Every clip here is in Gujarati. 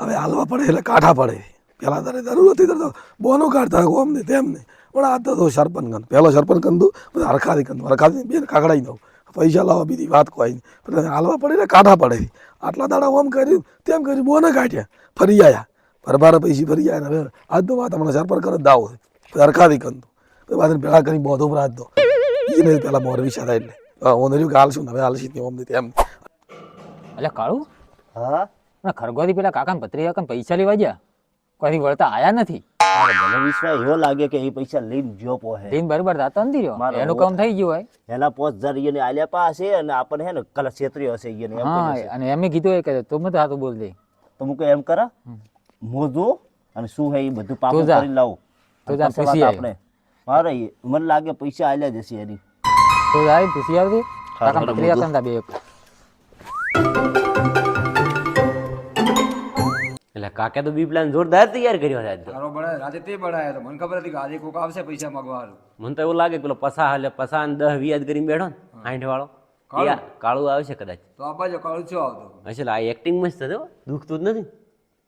હવે હાલવા પડે એટલે કાંઠા પડે. પેલા તારે જરૂર હતી તો બોનો કાઢતા ઓમ ને તેમ ને, પણ આ તો સરપંચ કંદ પહેલો સરપંચ કંદું પછી હરખાથી બેન કાકડાઈ દઉં પૈસા લાવવા બીજી વાત કોઈ નહીં. પછી હાલવા પડે એટલે કાંઠા પડે. આટલા દાડા ઓમ કર્યું તેમ કર્યું બોને કાઢ્યા ફરી આવ્યા ભરભારે પૈસા ફરી આવ્યા. હવે આજ તો વાત હમણાં સરપંચ કરે દાવો પછી હરખાથી કંદું પછી પાછળ ભેળા કરી બોધો પર આજ તો એને પેલા મોર વિશે થાય એટલે હું રહ્યું કે હાલશું ને હવે હાલશી ઓમ તેમ. એટલે કાળું હા ખરગોથી પેલા કાકા પત્રી કાકા પૈસા લેવા ગયા કોઈ વળતા આયા નથી. મને વિશ્વાસ એવો લાગે કે એ પૈસા લઈને જો પોહે દિન બરોબર થતો નથી રહ્યો એનું કામ થઈ ગયું હોય. એના 5000 એને આલ્યા પા હશે અને આપણને હે ને કલ ક્ષેત્રી હશે એને એમ હા કહ્યું હશે. અને એમ કીધું કે તું મત હાથું બોલ દે તો હું કહું એમ કરા મોજો અને શું હે એ બધું પાકું તું જા. કરીને લાવું તું જા પછી વાત પૂછી આય. આપણે મારે મને લાગે પૈસા આલ્યા જશે એની. તો જાય પૂછી આવતી હા, કાકા પત્રી કાકા બે એટલે કાકે તો બી પ્લાન જોરદાર તૈયાર કર્યો છે આજ તો. તારો બનાય રાતે તે બનાયા તો મને ખબર હતી કે આજે કોક આવશે પૈસા માંગવાનું. મને તો એવું લાગે પેલો પસા હાલે પસા 10-20 કરીને બેઠો ને 60 વાળો કાળું આવશે કદાચ. તો આ બાજુ કાળું શું આવતું હશે આ એક્ટિંગ મસ્ત છે હો, દુખતું જ નથી.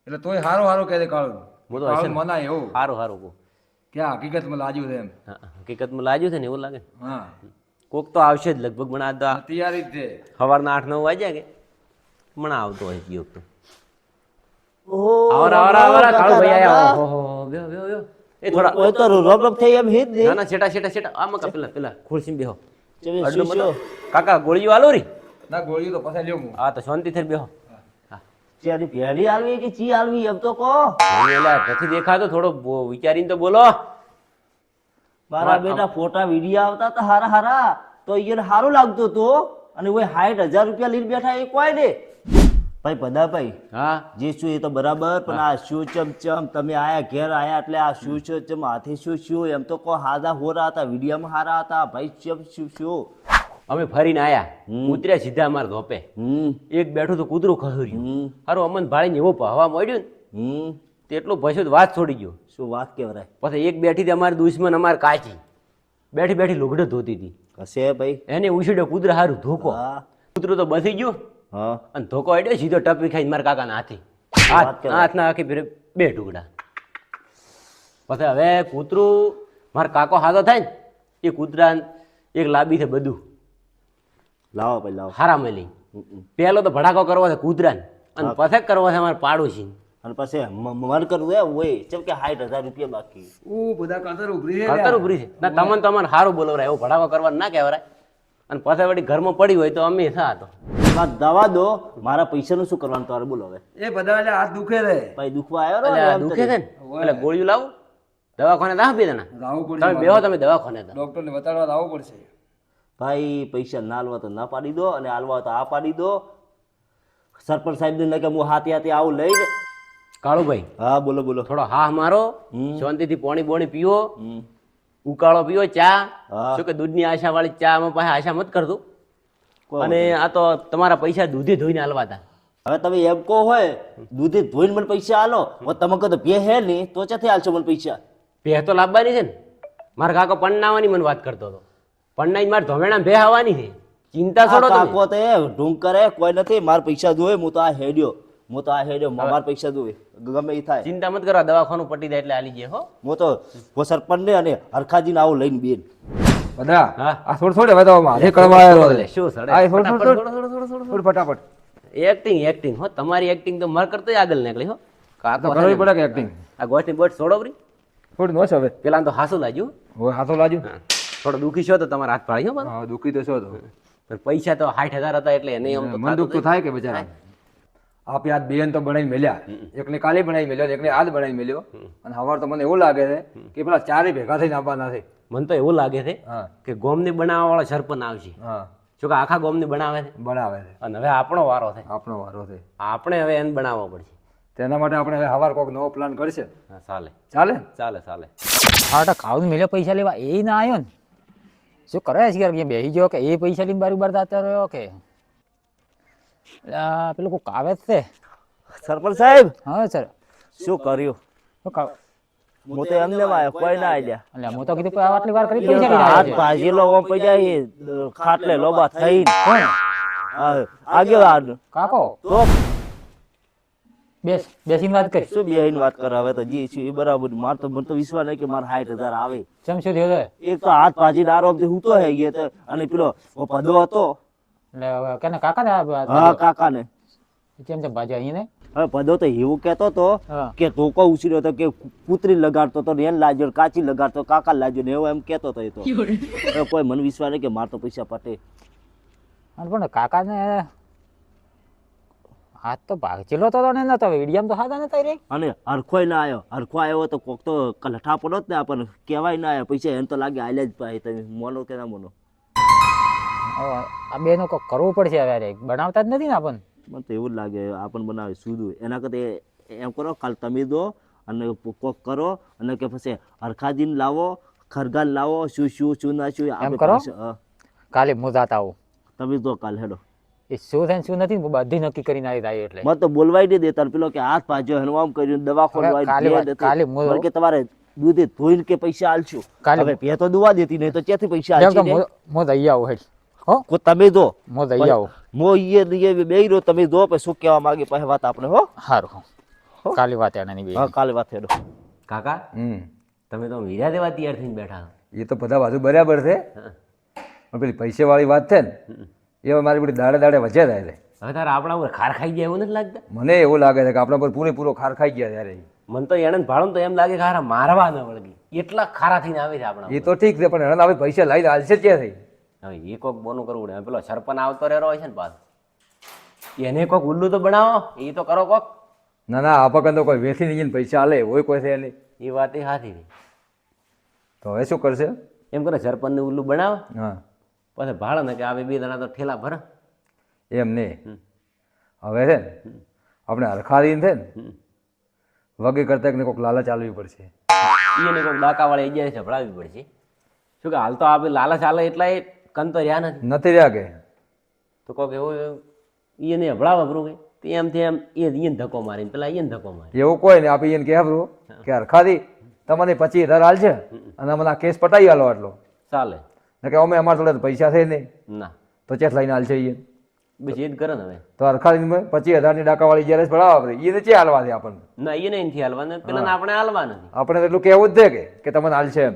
એટલે તોય હારું હારું કહે કાળું હું તો કાળું હશે મનાય એવું સારું સારું કહું. ક્યાં હકીકતમાં લાજ્યું છે એમ. હા, હકીકતમાં લાગ્યું છે ને એવું લાગે. હા કોક તો આવશે જ લગભગ મને આ તૈયારી જ છે. સવારના 8-9 વાગ્યા કે મને આવતો હોય ગયો તો ઓહો કાળું ભાઈ આયા. ઓહો બેહો બેહો બેહો. એ થોડા ઓય તો રોબ રોબ થઈ એમ હિત ના ના છેટા આમાં કા પેલા ખુરશી બેહો. ચવે અડધો શું શું કાકા ગોળીઓ આલો રી. ના ગોળીઓ તો પછી લ્યો હું. હા તો શાંતિ થઈ બેહો. ચેરી પહેલી આલવી કે ચી આલવી એમ તો કહો. એલા નથી દેખાતો થોડો વિચારીને તો બોલો. મારા બેટા ફોટા વિડિયો આવતા તો હારા હારા તો એને સારું લાગતું તો અને ઓય 60000 રૂપિયા લઈને બેઠા એ કોઈ દે ભાઈ પદાભાઈ હા જે શું એ તો બરાબર પણ આ શું ચમ તમે આયા ઘેર આયા એટલે આ શું ચમ હાથે શું એમ તો કો હાદા હોરા હતા વિડિયામાં હારા હતા ભાઈ ચમ શું અમે ફરીને આયા ઉતર્યા સીધા અમારા ધોપે. એક બેઠું તો કૂતરું ખસુર્યું. હારું અમન ભાળીને એવો હવા મળ્યું ને તેટલું ભસ્યું તો વાત છોડી ગયો. શું વાત કેવરાય પછી એક બેઠી હતી અમારી દુશ્મન અમારે કાચી બેઠી બેઠી લુગડો ધોતી હતી. હશે ભાઈ એને ઉછીડ્યો કૂતરા હારું ધોકો. હા કૂતરું તો બસી ગયું હા અને ધોકો આડ્યો સીધો ટપી ખાઈને મારા કાકાના હાથી હાથના આખી ફેરે 2 ટુકડા. પછી હવે કૂતરું મારા કાકો હાથો થાય ને એ કૂતરા એક લાંબી છે બધું લાવો ભાઈ લાવો હારા મળી. પેલો તો ભડાકો કરવો છે કૂતરાને અને પછી કરવો છે અમારે પાડોશી. અને પછી મન કરવું એ હોય ચમ કે 60000 રૂપિયા બાકી બધા કાતર ઉભરી છે કતર ઉભરી છે ના તમને તો અમારે સારું બોલવરાય એવો ભડાકો કરવાનું ના કહેવાય. અને પછી વળી ઘરમાં પડી હોય તો અમે થા તો દવા દો મારા પૈસાનું શું કરવાનું તારે બોલો હવે એ બધા એટલે હાથ દુખે છે. ભાઈ દુખવા આવ્યો એટલે ને આ દુખે છે ને એટલે ગોળીઓ લાવું દવાખાને દાહ બે જણા રાવું તમે પડશે બેહો તમે દવાખાને તો ડોક્ટર ને બતાડવા લાવવું પડશે. ભાઈ પૈસા ના આલવા તો ના પાડી દો અને આલવા તો આ પાડી દો. સરપંચ સાહેબ ને કે હું હાથે હાથે આવું લઈને કાળુભાઈ હા બોલો બોલો થોડો હાહ મારો શાંતિથી પોણી બોણી પીવો ઉકાળો પીવો ચા હા. શું કે દૂધની આશા વાળી ચા માં પાસે આશા મત કરતો. અને આ તો તમારા પૈસા દૂધે ધોઈને હાલવાતા. હવે તમે એમ કહો હોય દૂધે ધોઈને મને પૈસા આલો તમે કહો તો બે હે નહીં તો ચાથી આલશો મને પૈસા ભેહ તો લાવવાની છે ને. મારા કાકો પન્નાવાની મને વાત કરતો હતો. પન્નાઈ મારે ધોમેણા ભેહ આવવાની છે. ચિંતા છોડો તમે. કાકો તે ઢૂંગ કરે કોઈ નથી મારા પૈસા જોવે હું તો આ હેડ્યો મારા પૈસા જોવે ગમે એ થાય ચિંતા મત કરો દવાખાનું પટી જાય એટલે આલી જાય હો. હું તો સરપંચ ને અને હરખાજીને આવું લઈને બેન બધા હા. આ થોડું હવે તો મારે કરવા આવ્યો છે. શું સડે આ થોડું ફટાફટ, થોડું ફટાફટ એક્ટિંગ હો તમારી એક્ટિંગ તો માર કરતો આગળ નીકળી હો. તો કરવી પડે કે એક્ટિંગ આ ગોઠની બોટ છોડો બરી થોડી નોશ હવે પેલા તો હાસું લાગ્યું. હવે હાથો લાજુ થોડો દુખી છો તો તમારા હાથ પાડી હો પાછો. હા દુખી તો છો તો પણ પૈસા તો 60000 હતા એટલે એને એમ તો મન દુખ તો થાય કે બચારા આપે આજ બેન તો બનાવી મેલ્યા એકને કાલે બનાવી મેલ્યો એકને આજ બનાવી મેલ્યો અને હવાર તો મને એવું લાગે છે કે પેલા ચારે ભેગા થઈને આવવાના છે. મને તો એવું લાગે છે હા કે ગોમની બનાવવા વાળો સરપંચ આવશે. હા જો કે આખા ગોમની બનાવે છે બનાવે છે અને હવે આપણો વારો છે. આપણો વારો છે આપણે હવે એને બનાવવો પડશે. તેના માટે આપણે હવે હવાર કોઈક નવો પ્લાન કરશે. હા ચાલે ચાલે ચાલે હા તો ખાવું મેળ્યો પૈસા લેવા એ ના આવ્યો ને શું કરે છે યાર બેસી ગયો કે એ પૈસા લઈને બાર જતા રહ્યો કે પેલું કોઈ આવે જ છે. સરપંચ સાહેબ હા સર શું કર્યું શું કાવ હું તો એમને આવ્યો કોઈ ના આલ્યા એટલે હું તો કીધું કે આટલી વાર કરી પૈસા લઈને હાથ આવ્યો છે. ભાજીલો ઓમ પડી ખાટલે લોબા થઈને કોણ? આગેવાન કાકો તો બેસીને વાત કરી. શું બેહીને વાત કરે હવે તો જે છે એ બરાબર. મને તો વિશ્વાસ નહીં કે મારા 60,000 આવે. ચમ શું થયું છે? એક તો હાથ ભાજીને આરામથી સૂતો હે એ તો, અને પેલો પદો હતો એટલે હવે કેને કાકા ને હા કાકાને. કેમ છે ભાજી અહીં ને? હવે પદો તો એવું કહેતો હતો હા. કે ધોકો ઉછર્યો હતો કે કૂતરી લગાડતો તો ને એને લાગ્યો, કાચી લગાડતો કાકા લાગ્યો ને એવું એમ કહેતો હતો એ તો. હવે કોઈ મને વિશ્વાસ નહીં કે માર તો પૈસા પટે. અને પણ કાકાને હાથ તો ભાગચેલો તો ને નતો વિડીયામ તો હાથા નતા રે. અને હરખોય ના આવ્યો. હરખો આવ્યો તો કોક તો લઠા પડો જ ને આપણને કહેવાય ના આવ્યો. પૈસા એને તો લાગે આલ્યા જ પાય. તમે મોનો કે ના મોનો? હવે આ બેનો કોક કરવું પડશે હવે યાર. બનાવતા જ નથી ને આપણને. મને તો એવું જ લાગે આપણને બનાવે સુધું. એના કરતા એમ કરો કાલ તમે દો અને કોક કરો અને કે પછી હરખાજીને લાવો, ખરગાન લાવો, શું ના શું એમ કરો? કાલે હું જાતા આવું. તમે દો કાલ હેડો. એ શું થાય ને શું નથી ને બધી નક્કી કરીને આવી જાય એટલે. મને તો બોલવાય નહીં દેતા. પેલો કે હાથ ભાજ્યો એનું આમ કર્યું, દવાખાનું કાલે આવ્યું કે તમારે દૂધે ધોઈને કે પૈસા આલશું. કાલે- હવે પે તો દુવા દેતી નહીં તો ક્યાંથી પૈસા જેમ કે આલશે? હું દઈ આવું હેડ. હો કો તમે દો હું દઈ આવું. મો ઈએ બે રહ્યો તમે દો પછી શું કહેવા માંગે પછી વાત આપણે હો. સારું કાલે વાત એનાની બે. હા કાલે વાત હેડો. કાકા તમે તો વીરા દેવા તૈયાર થઈને બેઠા છો. એ તો બધા બાજુ બરાબર છે, પણ પેલી પૈસાવાળી વાત છે ને એ મારી બધી દાડે દાડે વચ્ચે થાય છે. હવે તારે આપણા ઉપર ખાર ખાઈ ગયા એવું નથી લાગતા? મને એવું લાગે છે કે આપણા પર પૂરેપૂરો ખાર ખાઈ ગયા ત્યારે. મને તો એને ભાડું તો એમ લાગે કે હારા મારવા ન વળગી એટલા ખારા થઈને આવે છે આપણા એ તો ઠીક છે, પણ એને હવે પૈસા લાવીને હાલશે જ ક્યાં થઈ? હવે એ કોક બોનું કરવું પડે. પેલો સરપંચ આવતો રહેલો હોય છે ને પાછો, એને કોક ઉલ્લુ તો બનાવો, એ તો કરો કોક. ના ના આ પકડ તો કોઈ વેચીને જઈને પૈસા હાલે હોય કોઈ છે નહીં. એ વાત એ સાચી છે. તો હવે શું કરશે? એમ કરે સરપંચને ઉલ્લુ બનાવે હા પછી ભાડે ને કે આવે બે જણા તો ઠેલા ભરે. એમ નહીં, હવે છે ને આપણે હરખારીને છે ને વગે કરતા કે કોઈક લાલચ ચાલવી પડશે. એને કોઈક ડાકાવાળા એજ્યા સંભળાવવી પડશે. શું કે હાલ તો આપણે લાલચ હાલે એટલા એ કન તો રહ્યા નથી. નથી રહ્યા કે તો કોઈક એવું એને હભળાવે બરું કે એમથી એમ એને ધક્કો મારીને પેલા એને ધક્કો મારી. એવું કોઈ ને આપણે એને કહેવું કે હરખારી તમને 25,000 હાલ છે અને મને આ કેસ પટાઈ હાલો આટલો, ચાલે ને કે અમે અમારા જોડે તો પૈસા છે નહીં ના તો ચેટ લઈને હાલ છે એ બસ એ જ કરે ને હવે. તો હરખારી 25,000ની ડાકાવાળી જ્યારે પડાવ આપણે એને ચે હાલવા દે આપણને? ના એને નથી હાલવા, પેલા આપણે હાલવા નથી. આપણે તો એટલું કહેવું જ છે કે તમને હાલ છે એમ.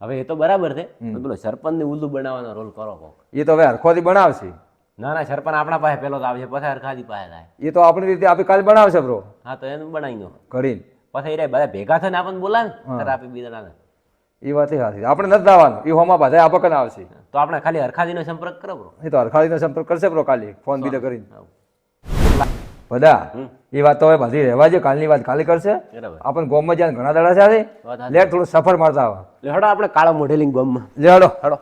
હવે એ તો બરાબર છે, પેલો સરપંચ ને ઉલ્લુ બનાવવાનો રોલ કરો કોક. એ તો હવે હરખોથી બનાવશે. ના ના સરપંચ આપણા પાસે પેલો તો આવશે પછી હરખાદી પાસે થાય. એ તો આપણી રીતે આપણે કાલે બનાવશે બ્રો હા તો એને બનાવી દો કરીને. પછી એ બધા ભેગા થઈને આપણને બોલાવે ત્યારે આપી બીજા. એ વાત સાચી, આપણે નથી દાવાનું એ હોમાં બધા આ પકડ આવશે. તો આપણે ખાલી હરખાદીનો સંપર્ક કરો બ્રો. એ તો હરખારીનો સંપર્ક કરશે બ્રો કાલે ફોન બીજો કરીને. બધા એ વાત તો હવે બધી રહેવા છે, કાલની વાત કાલે કરશે. બરાબર. આપણને ગોમમાં જ્યાં ઘણા દાડા છે વાત લે થોડું સફર મારતા આવા. એટલે હડો આપણે કાળો મોઢેલિંગ ગામમાં લે હડો હડો.